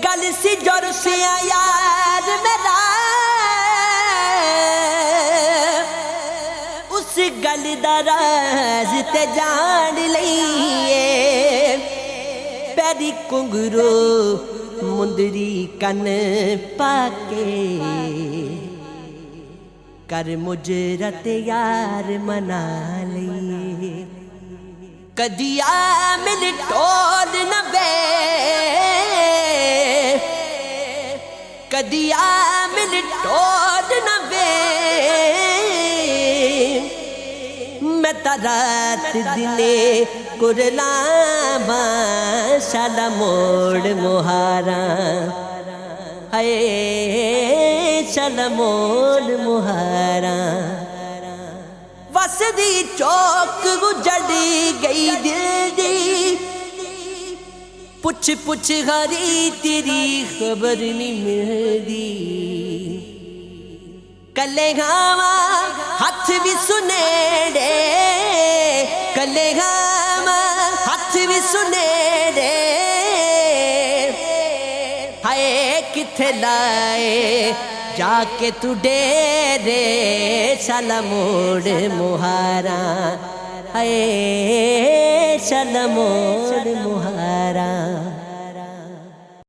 गल सी जोर से यार मेरा, उस गल दा राज ते जान लईए। पैरी घुंघरू मुंदरी कन पाके, कर मुजरत यार मना लईए। कदिया मिल टोल न बे, कदिया मिल टोल न बे। मैं रात दिने कुरलावा शाला मोड़ मुहारा, हाय शाला मोड़ मुहारा। वसदी चौक गुजड़ी गई दिल दी, पुछ पुछ हरी तेरी खबर नहीं मिलदी। कले गावा हाथ भी सुनेड़े, कले गावा हाथ भी सुनेड़े। हाय किथे लाए जाके तू डेरे, शाला मोड़ मुहारा, हाय शाला मोड़ मुहारा।